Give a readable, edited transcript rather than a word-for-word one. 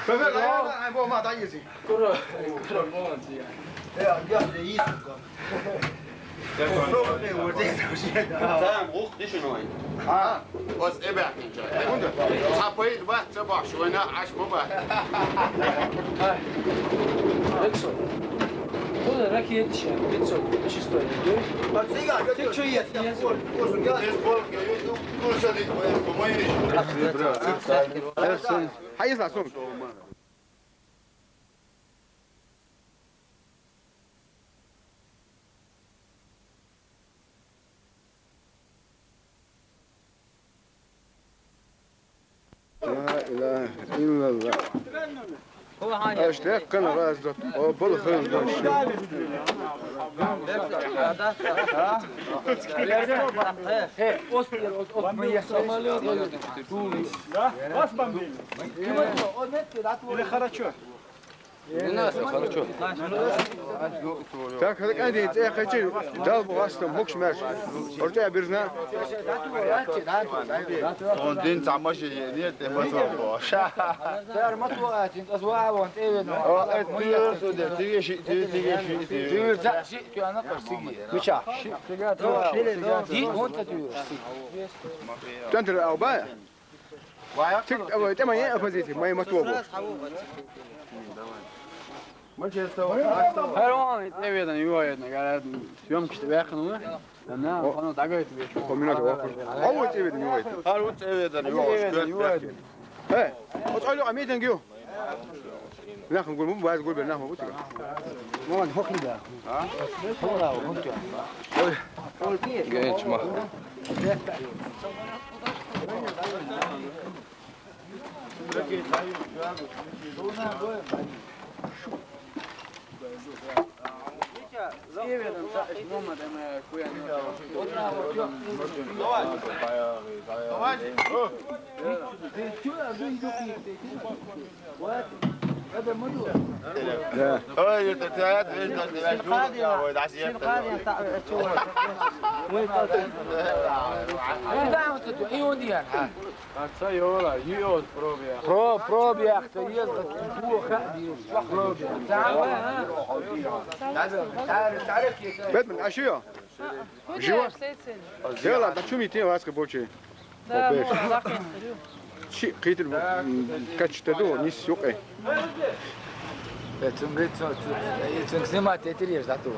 Perfect, I'm going to make easy. تمام روح دي شنو هي؟ بس ابعت من جاي. صحابي الوقت تبع شو انا عاش مبارك. Burada rakiye dişen, bir çok dişi stoydu. Tek şey yetmiyor. Hayır lan son. لا إله إلا الله. أشتاق كان رازق وبالخير دش. Так, هذاك عندي يا أخي جالب واسطة مكش ماشي. أرجع برزنا. وندين تعمش نيت مطوع. Daar matwa in as waa want even تيجي شيء تيجي شيء انا قصدي مش دي وانت تقول تنتر الأوباء. تك أول تما يه أفزيتي ما يمتوبه. هروان تبيدن يوايدن قاعد يوم كشت باخنوا انا انا دعيت بيه كومينات واقف. أول تبيدن يوايد. هل تبيدن يوايد. إيه. وتقولوا عميدن جيو. ناخذ نقول مو عايز نقول بناخذ مو تقول. مو نحكي ده ها هو لا كنت قول جايش ما هذا مدو لا. هاي تتعاد انت بروبيا بيت من أشياء. جوا. يلا ده شو ميتين واسك بوشي. شيء قيتل كاتش تدو نيس يوقع. تنقيت تنقسمات تتريش ذاته